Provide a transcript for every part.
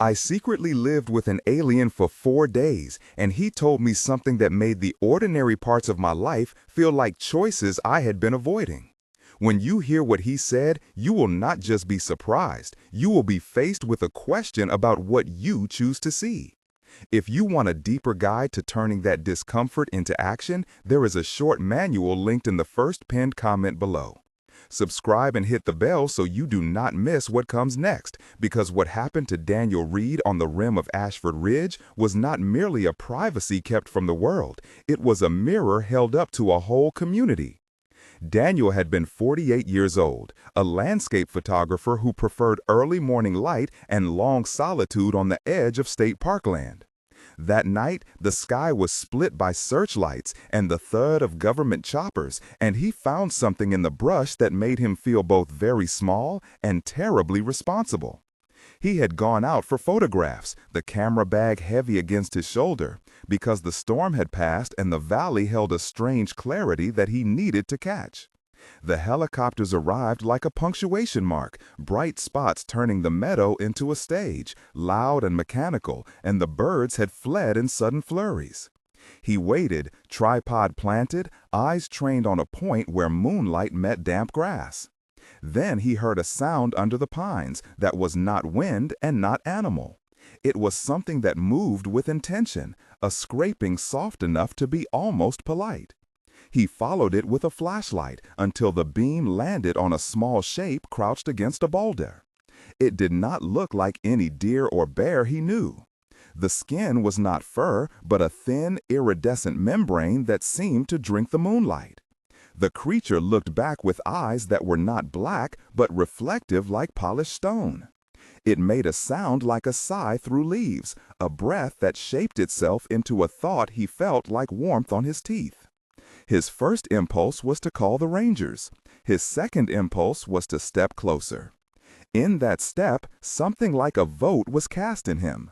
I secretly lived with an alien for 4 days, and he told me something that made the ordinary parts of my life feel like choices I had been avoiding. When you hear what he said, you will not just be surprised, you will be faced with a question about what you choose to see. If you want a deeper guide to turning that discomfort into action, there is a short manual linked in the first pinned comment below. Subscribe and hit the bell so you do not miss what comes next, because what happened to Daniel Reed on the rim of Ashford Ridge was not merely a privacy kept from the world, it was a mirror held up to a whole community. Daniel had been 48 years old, a landscape photographer who preferred early morning light and long solitude on the edge of state parkland. That night, the sky was split by searchlights and the thud of government choppers, and he found something in the brush that made him feel both very small and terribly responsible. He had gone out for photographs, the camera bag heavy against his shoulder, because the storm had passed and the valley held a strange clarity that he needed to catch. The helicopters arrived like a punctuation mark, bright spots turning the meadow into a stage, loud and mechanical, and the birds had fled in sudden flurries. He waited, tripod planted, eyes trained on a point where moonlight met damp grass. Then he heard a sound under the pines that was not wind and not animal. It was something that moved with intention, a scraping soft enough to be almost polite. He followed it with a flashlight until the beam landed on a small shape crouched against a boulder. It did not look like any deer or bear he knew. The skin was not fur, but a thin, iridescent membrane that seemed to drink the moonlight. The creature looked back with eyes that were not black, but reflective like polished stone. It made a sound like a sigh through leaves, a breath that shaped itself into a thought he felt like warmth on his teeth. His first impulse was to call the Rangers. His second impulse was to step closer. In that step, something like a vote was cast in him.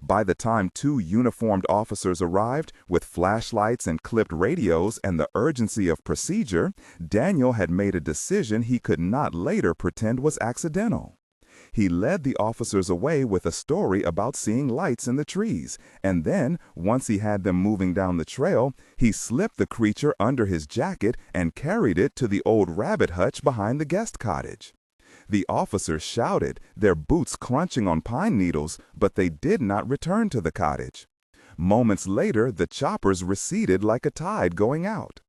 By the time two uniformed officers arrived, with flashlights and clipped radios and the urgency of procedure, Daniel had made a decision he could not later pretend was accidental. He led the officers away with a story about seeing lights in the trees, and then, once he had them moving down the trail, he slipped the creature under his jacket and carried it to the old rabbit hutch behind the guest cottage. The officers shouted, their boots crunching on pine needles, but they did not return to the cottage. Moments later, the choppers receded like a tide going out.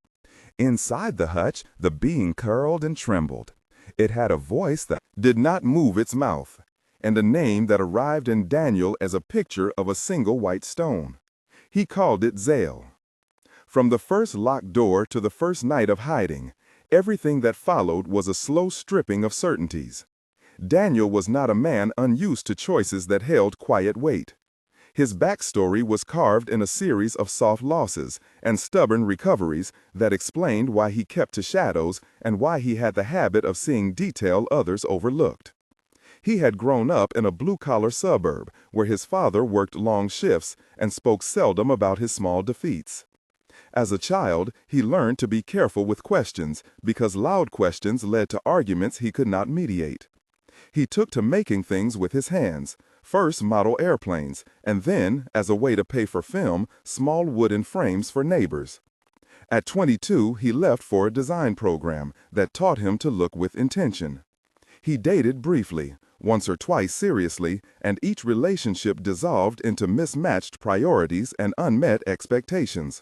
Inside the hutch, the being curled and trembled. It had a voice that did not move its mouth, and a name that arrived in Daniel as a picture of a single white stone. He called it Zale. From the first locked door to the first night of hiding, everything that followed was a slow stripping of certainties. Daniel was not a man unused to choices that held quiet weight. His backstory was carved in a series of soft losses and stubborn recoveries that explained why he kept to shadows and why he had the habit of seeing detail others overlooked. He had grown up in a blue-collar suburb where his father worked long shifts and spoke seldom about his small defeats. As a child, he learned to be careful with questions because loud questions led to arguments he could not mediate. He took to making things with his hands, first model airplanes, and then, as a way to pay for film, small wooden frames for neighbors. At 22, he left for a design program that taught him to look with intention. He dated briefly, once or twice seriously, and each relationship dissolved into mismatched priorities and unmet expectations.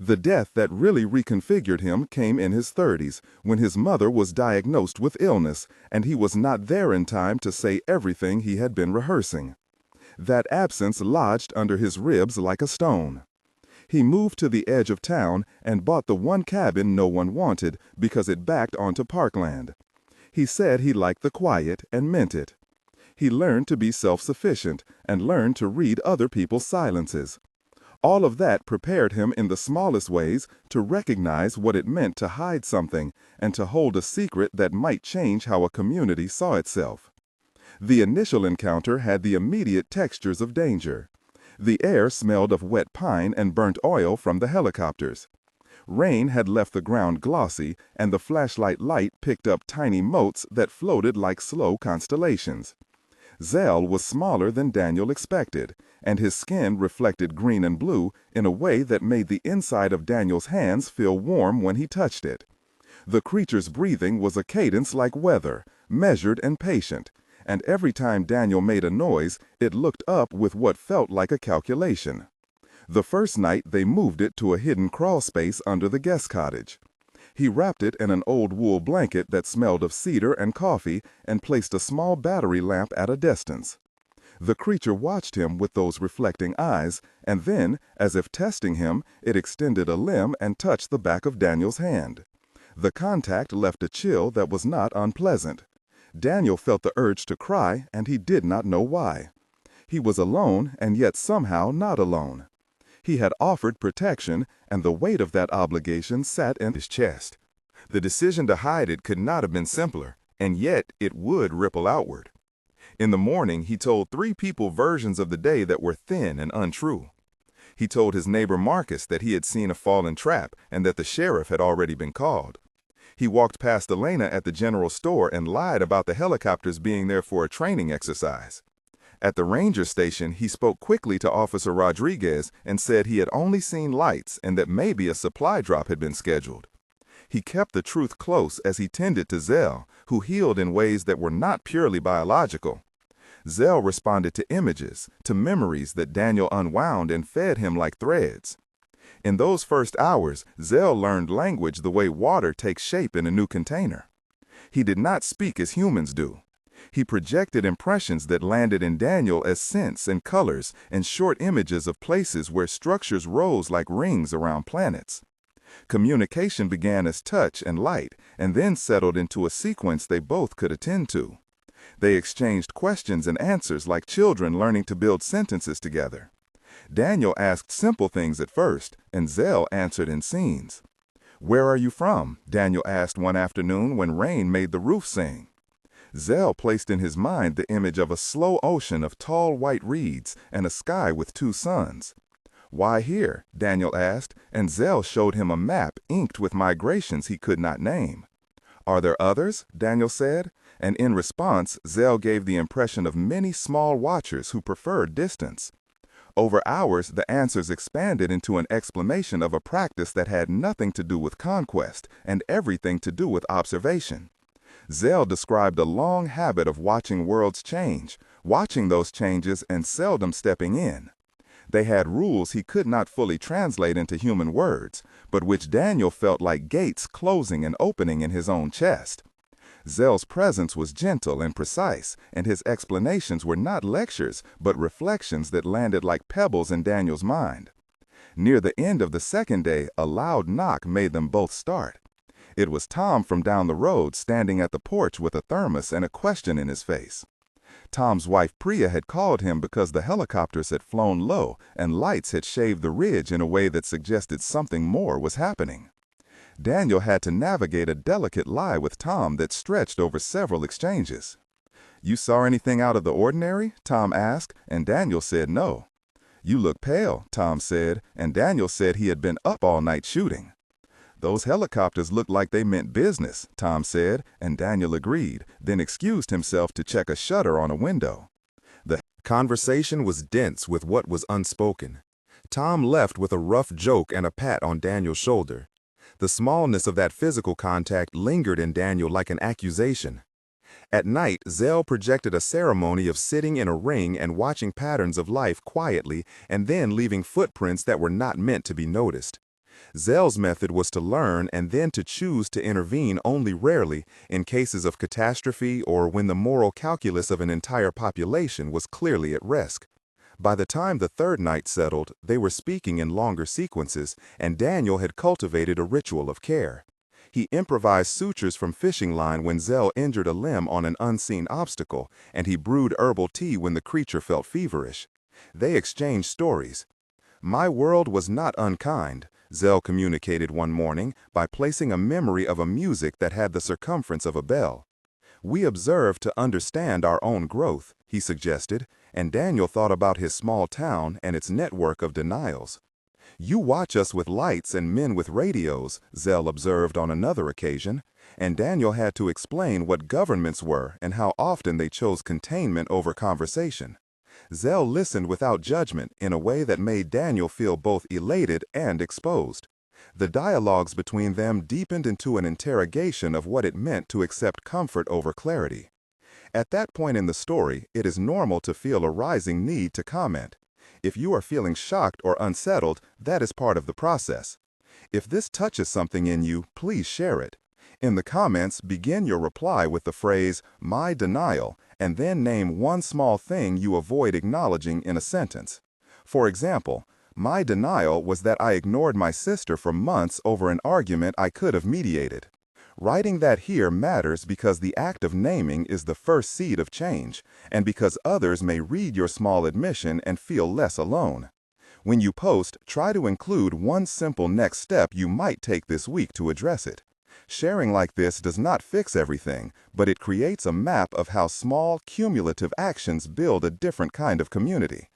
The death that really reconfigured him came in his 30s, when his mother was diagnosed with illness, and he was not there in time to say everything he had been rehearsing. That absence lodged under his ribs like a stone. He moved to the edge of town and bought the one cabin no one wanted because it backed onto parkland. He said he liked the quiet and meant it. He learned to be self-sufficient and learned to read other people's silences. All of that prepared him in the smallest ways to recognize what it meant to hide something and to hold a secret that might change how a community saw itself. The initial encounter had the immediate textures of danger. The air smelled of wet pine and burnt oil from the helicopters. Rain had left the ground glossy, and the flashlight light picked up tiny motes that floated like slow constellations. Zell was smaller than Daniel expected, and his skin reflected green and blue in a way that made the inside of Daniel's hands feel warm when he touched it. The creature's breathing was a cadence like weather, measured and patient, and every time Daniel made a noise, it looked up with what felt like a calculation. The first night, they moved it to a hidden crawl space under the guest cottage. He wrapped it in an old wool blanket that smelled of cedar and coffee and placed a small battery lamp at a distance. The creature watched him with those reflecting eyes, and then, as if testing him, it extended a limb and touched the back of Daniel's hand. The contact left a chill that was not unpleasant. Daniel felt the urge to cry, and he did not know why. He was alone, and yet somehow not alone. He had offered protection, and the weight of that obligation sat in his chest. The decision to hide it could not have been simpler, and yet it would ripple outward. In the morning, he told 3 people versions of the day that were thin and untrue. He told his neighbor Marcus that he had seen a fallen trap and that the sheriff had already been called. He walked past Elena at the general store and lied about the helicopters being there for a training exercise. At the ranger station, he spoke quickly to Officer Rodriguez and said he had only seen lights and that maybe a supply drop had been scheduled. He kept the truth close as he tended to Zell, who healed in ways that were not purely biological. Zell responded to images, to memories that Daniel unwound and fed him like threads. In those first hours, Zell learned language the way water takes shape in a new container. He did not speak as humans do. He projected impressions that landed in Daniel as scents and colors and short images of places where structures rose like rings around planets. Communication began as touch and light, and then settled into a sequence they both could attend to. They exchanged questions and answers like children learning to build sentences together. Daniel asked simple things at first, and Zell answered in scenes. "Where are you from?" Daniel asked one afternoon when rain made the roof sing. Zell placed in his mind the image of a slow ocean of tall white reeds and a sky with 2 suns. "Why here?" Daniel asked, and Zell showed him a map inked with migrations he could not name. "Are there others?" Daniel said, and in response, Zell gave the impression of many small watchers who preferred distance. Over hours, the answers expanded into an explanation of a practice that had nothing to do with conquest and everything to do with observation. Zell described a long habit of watching worlds change, watching those changes and seldom stepping in. They had rules he could not fully translate into human words, but which Daniel felt like gates closing and opening in his own chest. Zell's presence was gentle and precise, and his explanations were not lectures, but reflections that landed like pebbles in Daniel's mind. Near the end of the second day, a loud knock made them both start. It was Tom from down the road standing at the porch with a thermos and a question in his face. Tom's wife Priya had called him because the helicopters had flown low and lights had shaved the ridge in a way that suggested something more was happening. Daniel had to navigate a delicate lie with Tom that stretched over several exchanges. "You saw anything out of the ordinary?" Tom asked, and Daniel said no. "You look pale," Tom said, and Daniel said he had been up all night shooting. "Those helicopters looked like they meant business," Tom said, and Daniel agreed, then excused himself to check a shutter on a window. The conversation was dense with what was unspoken. Tom left with a rough joke and a pat on Daniel's shoulder. The smallness of that physical contact lingered in Daniel like an accusation. At night, Zell projected a ceremony of sitting in a ring and watching patterns of life quietly and then leaving footprints that were not meant to be noticed. Zell's method was to learn and then to choose to intervene only rarely in cases of catastrophe or when the moral calculus of an entire population was clearly at risk. By the time the third night settled, they were speaking in longer sequences, and Daniel had cultivated a ritual of care. He improvised sutures from fishing line when Zell injured a limb on an unseen obstacle, and he brewed herbal tea when the creature felt feverish. They exchanged stories. "My world was not unkind," Zell communicated one morning by placing a memory of a music that had the circumference of a bell. "We observe to understand our own growth," he suggested, and Daniel thought about his small town and its network of denials. "You watch us with lights and men with radios," Zell observed on another occasion, and Daniel had to explain what governments were and how often they chose containment over conversation. Zell listened without judgment in a way that made Daniel feel both elated and exposed. The dialogues between them deepened into an interrogation of what it meant to accept comfort over clarity. At that point in the story, it is normal to feel a rising need to comment. If you are feeling shocked or unsettled, that is part of the process. If this touches something in you, please share it. In the comments, begin your reply with the phrase, "my denial," and then name one small thing you avoid acknowledging in a sentence. For example, "My denial was that I ignored my sister for months over an argument I could have mediated." Writing that here matters because the act of naming is the first seed of change, and because others may read your small admission and feel less alone. When you post, try to include one simple next step you might take this week to address it. Sharing like this does not fix everything, but it creates a map of how small, cumulative actions build a different kind of community.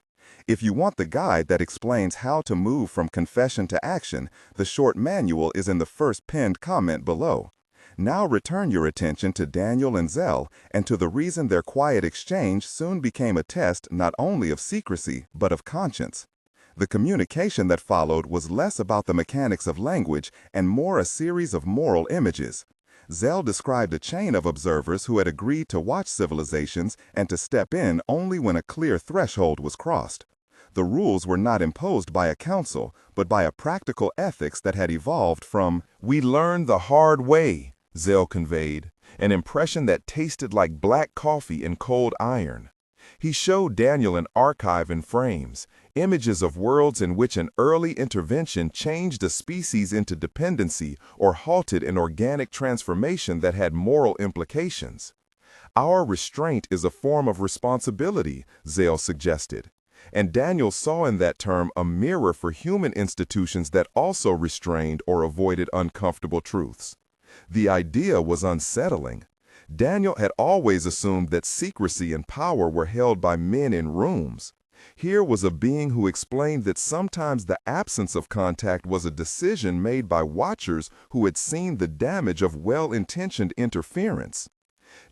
If you want the guide that explains how to move from confession to action, the short manual is in the first pinned comment below. Now return your attention to Daniel and Zell and to the reason their quiet exchange soon became a test not only of secrecy, but of conscience. The communication that followed was less about the mechanics of language and more a series of moral images. Zell described a chain of observers who had agreed to watch civilizations and to step in only when a clear threshold was crossed. The rules were not imposed by a council, but by a practical ethics that had evolved from, "We learned the hard way," Zell conveyed, an impression that tasted like black coffee and cold iron. He showed Daniel an archive in frames, images of worlds in which an early intervention changed a species into dependency or halted an organic transformation that had moral implications. "Our restraint is a form of responsibility," Zell suggested, and Daniel saw in that term a mirror for human institutions that also restrained or avoided uncomfortable truths. The idea was unsettling. Daniel had always assumed that secrecy and power were held by men in rooms. Here was a being who explained that sometimes the absence of contact was a decision made by watchers who had seen the damage of well-intentioned interference.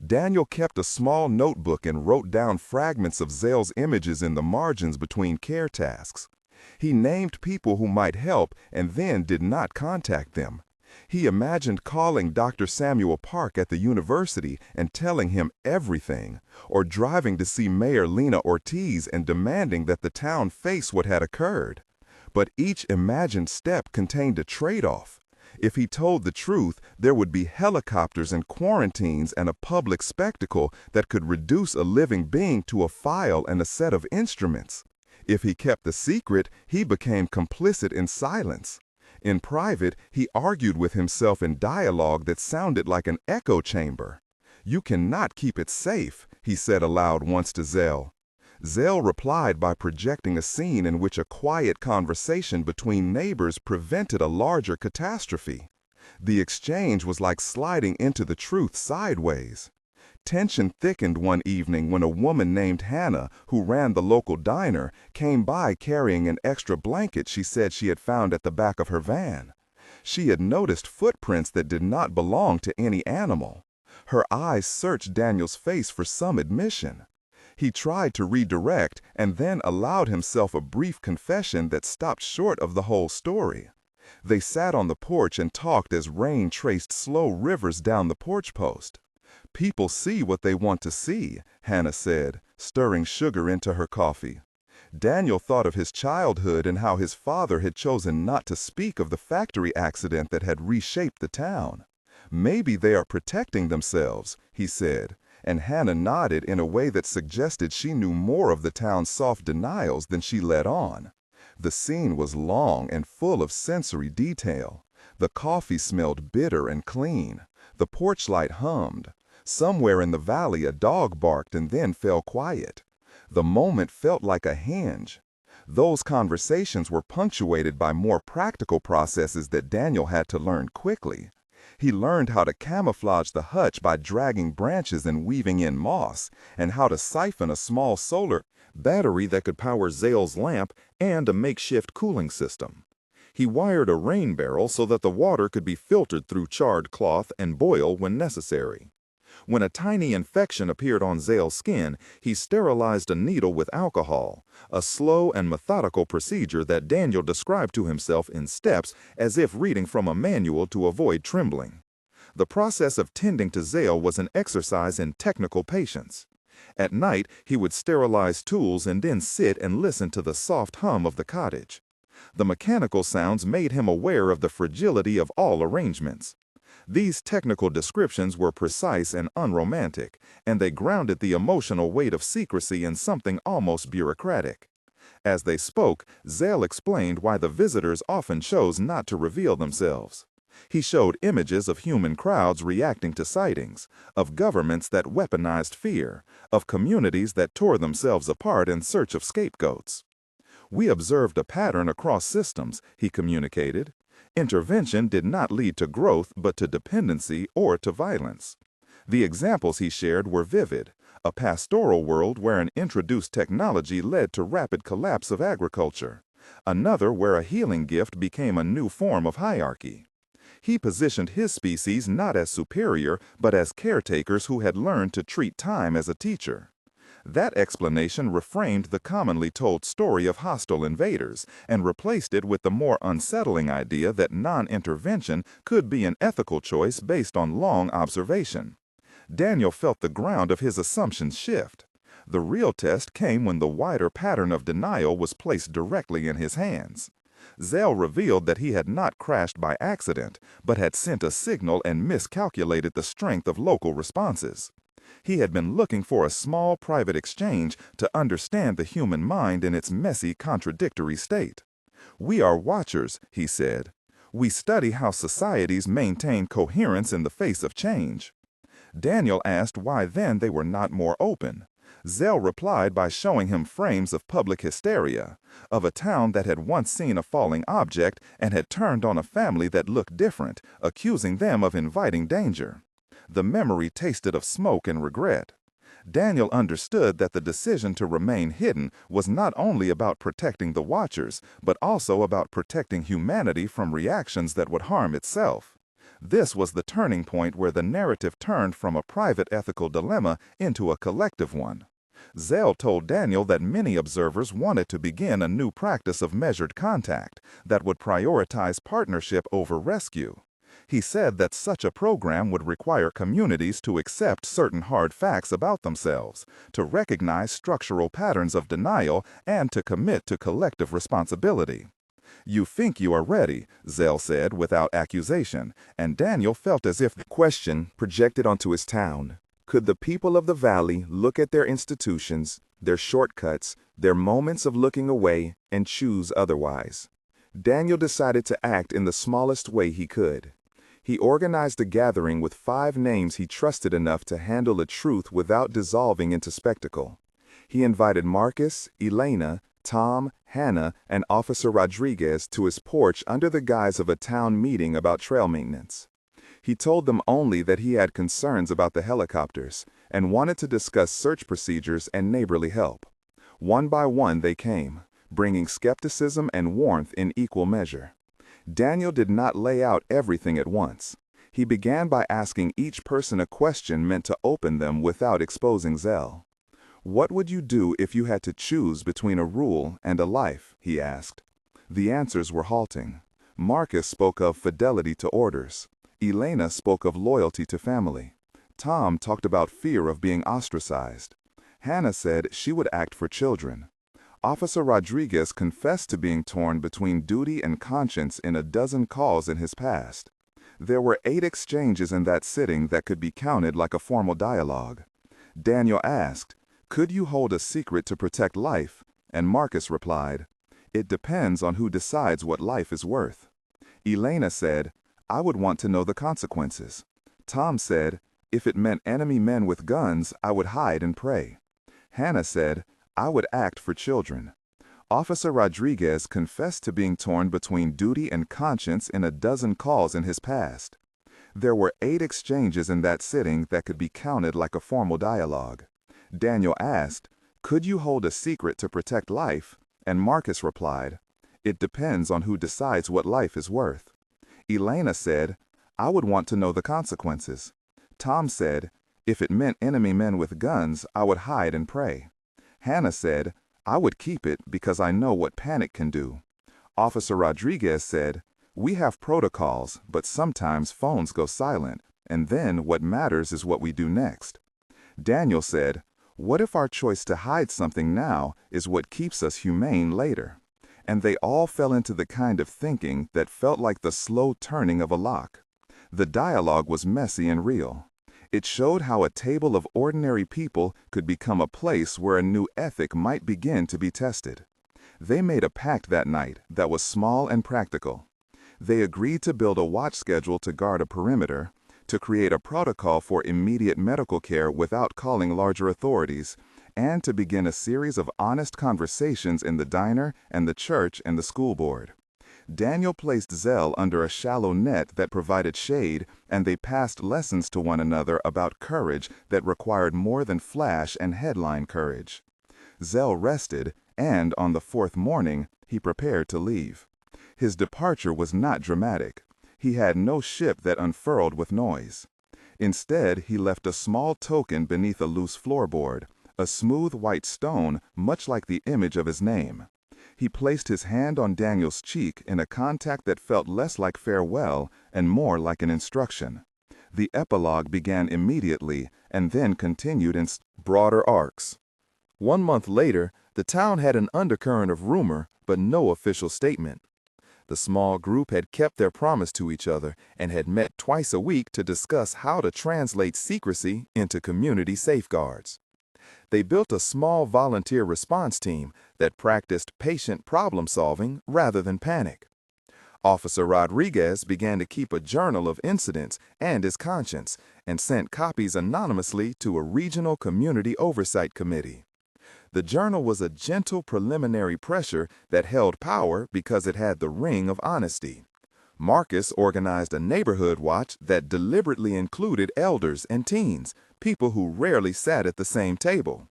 Daniel kept a small notebook and wrote down fragments of Zell's images in the margins between care tasks. He named people who might help and then did not contact them. He imagined calling Dr. Samuel Park at the university and telling him everything, or driving to see Mayor Lena Ortiz and demanding that the town face what had occurred. But each imagined step contained a trade-off. If he told the truth, there would be helicopters and quarantines and a public spectacle that could reduce a living being to a file and a set of instruments. If he kept the secret, he became complicit in silence. In private, he argued with himself in dialogue that sounded like an echo chamber. "You cannot keep it safe," he said aloud once to Zell. Zell replied by projecting a scene in which a quiet conversation between neighbors prevented a larger catastrophe. The exchange was like sliding into the truth sideways. Tension thickened one evening when a woman named Hannah, who ran the local diner, came by carrying an extra blanket she said she had found at the back of her van. She had noticed footprints that did not belong to any animal. Her eyes searched Daniel's face for some admission. He tried to redirect and then allowed himself a brief confession that stopped short of the whole story. They sat on the porch and talked as rain traced slow rivers down the porch post. "People see what they want to see," Hannah said, stirring sugar into her coffee. Daniel thought of his childhood and how his father had chosen not to speak of the factory accident that had reshaped the town. "Maybe they are protecting themselves," he said, and Hannah nodded in a way that suggested she knew more of the town's soft denials than she let on. The scene was long and full of sensory detail. The coffee smelled bitter and clean. The porch light hummed. Somewhere in the valley a dog barked and then fell quiet. The moment felt like a hinge. Those conversations were punctuated by more practical processes that Daniel had to learn quickly. He learned how to camouflage the hutch by dragging branches and weaving in moss, and how to siphon a small solar battery that could power Zell's lamp and a makeshift cooling system. He wired a rain barrel so that the water could be filtered through charred cloth and boil when necessary. When a tiny infection appeared on Zale's skin, he sterilized a needle with alcohol, a slow and methodical procedure that Daniel described to himself in steps as if reading from a manual to avoid trembling. The process of tending to Zale was an exercise in technical patience. At night, he would sterilize tools and then sit and listen to the soft hum of the cottage. The mechanical sounds made him aware of the fragility of all arrangements. These technical descriptions were precise and unromantic, and they grounded the emotional weight of secrecy in something almost bureaucratic. As they spoke, Zale explained why the visitors often chose not to reveal themselves. He showed images of human crowds reacting to sightings, of governments that weaponized fear, of communities that tore themselves apart in search of scapegoats. "We observed a pattern across systems," he communicated. "Intervention did not lead to growth but to dependency or to violence." The examples he shared were vivid: a pastoral world where an introduced technology led to rapid collapse of agriculture; another where a healing gift became a new form of hierarchy. He positioned his species not as superior, but as caretakers who had learned to treat time as a teacher. That explanation reframed the commonly told story of hostile invaders and replaced it with the more unsettling idea that non-intervention could be an ethical choice based on long observation. Daniel felt the ground of his assumptions shift. The real test came when the wider pattern of denial was placed directly in his hands. Zale revealed that he had not crashed by accident, but had sent a signal and miscalculated the strength of local responses. He had been looking for a small private exchange to understand the human mind in its messy, contradictory state. "We are watchers," he said. "We study how societies maintain coherence in the face of change." Daniel asked why then they were not more open. Zale replied by showing him frames of public hysteria, of a town that had once seen a falling object and had turned on a family that looked different, accusing them of inviting danger. The memory tasted of smoke and regret. Daniel understood that the decision to remain hidden was not only about protecting the watchers, but also about protecting humanity from reactions that would harm itself. This was the turning point where the narrative turned from a private ethical dilemma into a collective one. Zale told Daniel that many observers wanted to begin a new practice of measured contact that would prioritize partnership over rescue. He said that such a program would require communities to accept certain hard facts about themselves, to recognize structural patterns of denial, and to commit to collective responsibility. "You think you are ready," Zale said without accusation, and Daniel felt as if the question projected onto his town. Could the people of the valley look at their institutions, their shortcuts, their moments of looking away, and choose otherwise? Daniel decided to act in the smallest way he could. He organized a gathering with 5 names he trusted enough to handle the truth without dissolving into spectacle. He invited Marcus, Elena, Tom, Hannah, and Officer Rodriguez to his porch under the guise of a town meeting about trail maintenance. He told them only that he had concerns about the helicopters and wanted to discuss search procedures and neighborly help. One by one they came, bringing skepticism and warmth in equal measure. Daniel did not lay out everything at once. He began by asking each person a question meant to open them without exposing Zale. "What would you do if you had to choose between a rule and a life?" he asked. The answers were halting. Marcus spoke of fidelity to orders. Elena spoke of loyalty to family. Tom talked about fear of being ostracized. Hannah said she would act for children. Officer Rodriguez confessed to being torn between duty and conscience in a dozen calls in his past. There were 8 exchanges in that sitting that could be counted like a formal dialogue. Daniel asked, "Could you hold a secret to protect life?" And Marcus replied, "It depends on who decides what life is worth." Elena said, "I would want to know the consequences." Tom said, "If it meant enemy men with guns, I would hide and pray." Hannah said, "I would act for children." Officer Rodriguez confessed to being torn between duty and conscience in a dozen calls in his past. There were 8 exchanges in that sitting that could be counted like a formal dialogue. Daniel asked, "Could you hold a secret to protect life?" And Marcus replied, It depends on who decides what life is worth. Elena said, I would want to know the consequences. Tom said, if it meant enemy men with guns, I would hide and pray. Hannah said, I would keep it because I know what panic can do. Officer Rodriguez said, we have protocols, but sometimes phones go silent, and then what matters is what we do next. Daniel said, what if our choice to hide something now is what keeps us humane later? And they all fell into the kind of thinking that felt like the slow turning of a lock. The dialogue was messy and real. It showed how a table of ordinary people could become a place where a new ethic might begin to be tested. They made a pact that night that was small and practical. They agreed to build a watch schedule to guard a perimeter, to create a protocol for immediate medical care without calling larger authorities, and to begin a series of honest conversations in the diner and the church and the school board. Daniel placed Zell under a shallow net that provided shade, and they passed lessons to one another about courage that required more than flash and headline courage. Zell rested, and on the fourth morning, he prepared to leave. His departure was not dramatic. He had no ship that unfurled with noise. Instead, he left a small token beneath a loose floorboard, a smooth white stone much like the image of his name. He placed his hand on Daniel's cheek in a contact that felt less like farewell and more like an instruction. The epilogue began immediately and then continued in broader arcs. 1 month later, the town had an undercurrent of rumor, but no official statement. The small group had kept their promise to each other and had met twice a week to discuss how to translate secrecy into community safeguards. They built a small volunteer response team that practiced patient problem-solving rather than panic. Officer Rodriguez began to keep a journal of incidents and his conscience and sent copies anonymously to a regional community oversight committee. The journal was a gentle preliminary pressure that held power because it had the ring of honesty. Marcus organized a neighborhood watch that deliberately included elders and teens, people who rarely sat at the same table.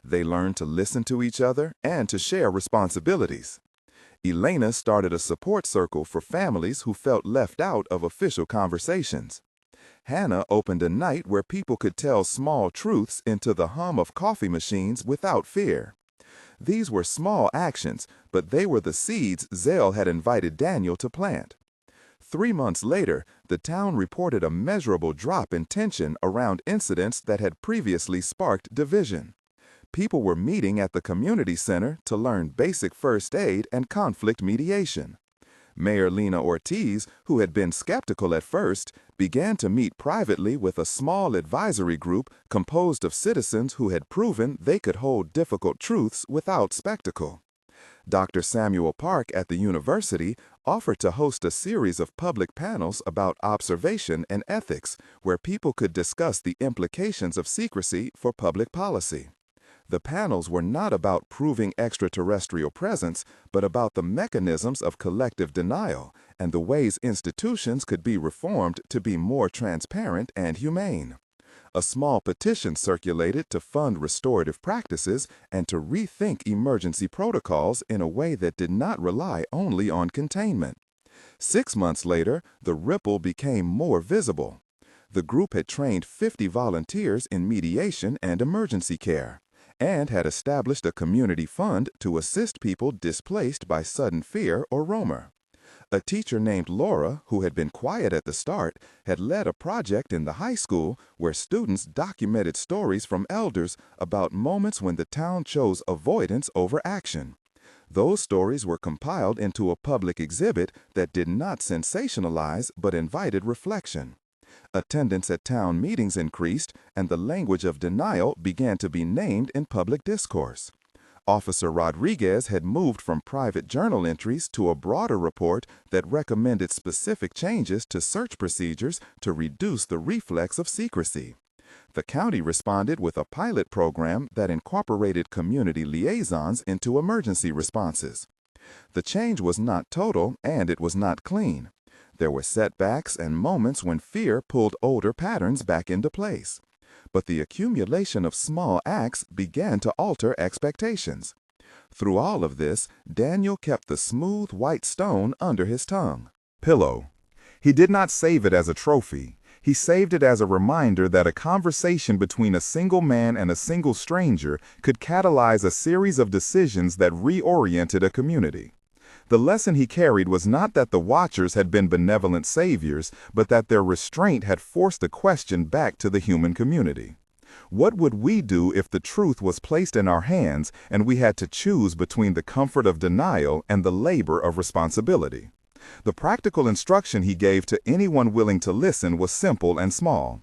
They learned to listen to each other and to share responsibilities. Elena started a support circle for families who felt left out of official conversations. Hannah opened a night where people could tell small truths into the hum of coffee machines without fear. These were small actions, but they were the seeds Zell had invited Daniel to plant. 3 months later, the town reported a measurable drop in tension around incidents that had previously sparked division. People were meeting at the community center to learn basic first aid and conflict mediation. Mayor Lena Ortiz, who had been skeptical at first, began to meet privately with a small advisory group composed of citizens who had proven they could hold difficult truths without spectacle. Dr. Samuel Park at the university offered to host a series of public panels about observation and ethics, where people could discuss the implications of secrecy for public policy. The panels were not about proving extraterrestrial presence, but about the mechanisms of collective denial and the ways institutions could be reformed to be more transparent and humane. A small petition circulated to fund restorative practices and to rethink emergency protocols in a way that did not rely only on containment. 6 months later, the ripple became more visible. The group had trained 50 volunteers in mediation and emergency care, and had established a community fund to assist people displaced by sudden fear or Romer. A teacher named Laura, who had been quiet at the start, had led a project in the high school where students documented stories from elders about moments when the town chose avoidance over action. Those stories were compiled into a public exhibit that did not sensationalize but invited reflection. Attendance at town meetings increased, and the language of denial began to be named in public discourse. Officer Rodriguez had moved from private journal entries to a broader report that recommended specific changes to search procedures to reduce the reflex of secrecy. The county responded with a pilot program that incorporated community liaisons into emergency responses. The change was not total, and it was not clean. There were setbacks and moments when fear pulled older patterns back into place. But the accumulation of small acts began to alter expectations. Through all of this, Daniel kept the smooth white stone under his tongue. Pillow. He did not save it as a trophy. He saved it as a reminder that a conversation between a single man and a single stranger could catalyze a series of decisions that reoriented a community. The lesson he carried was not that the Watchers had been benevolent saviors, but that their restraint had forced a question back to the human community. What would we do if the truth was placed in our hands and we had to choose between the comfort of denial and the labor of responsibility? The practical instruction he gave to anyone willing to listen was simple and small.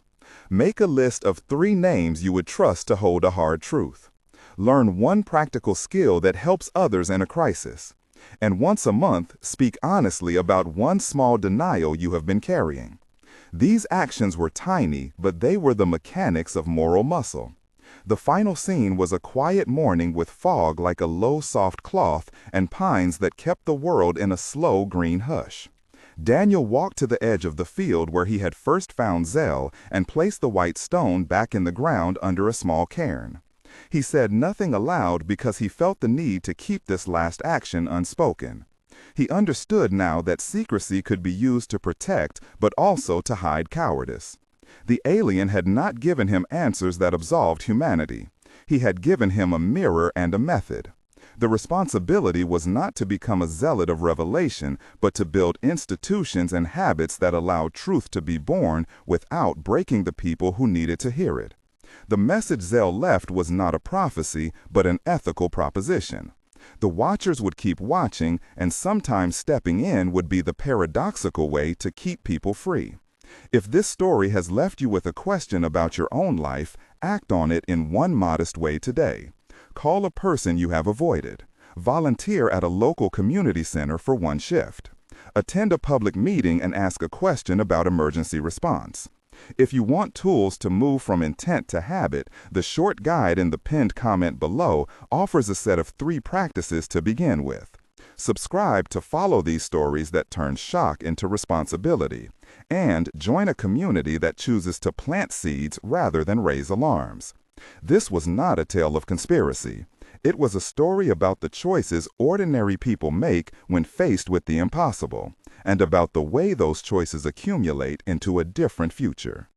Make a list of 3 names you would trust to hold a hard truth. Learn one practical skill that helps others in a crisis. And once a month, speak honestly about one small denial you have been carrying. These actions were tiny, but they were the mechanics of moral muscle. The final scene was a quiet morning with fog like a low, soft cloth and pines that kept the world in a slow green hush. Daniel walked to the edge of the field where he had first found Zell and placed the white stone back in the ground under a small cairn. He said nothing aloud because he felt the need to keep this last action unspoken. He understood now that secrecy could be used to protect, but also to hide cowardice. The alien had not given him answers that absolved humanity. He had given him a mirror and a method. The responsibility was not to become a zealot of revelation, but to build institutions and habits that allowed truth to be born without breaking the people who needed to hear it. The message Zell left was not a prophecy, but an ethical proposition. The Watchers would keep watching, and sometimes stepping in would be the paradoxical way to keep people free. If this story has left you with a question about your own life, act on it in one modest way today. Call a person you have avoided. Volunteer at a local community center for one shift. Attend a public meeting and ask a question about emergency response. If you want tools to move from intent to habit, the short guide in the pinned comment below offers a set of 3 practices to begin with. Subscribe to follow these stories that turn shock into responsibility, and join a community that chooses to plant seeds rather than raise alarms. This was not a tale of conspiracy. It was a story about the choices ordinary people make when faced with the impossible, and about the way those choices accumulate into a different future.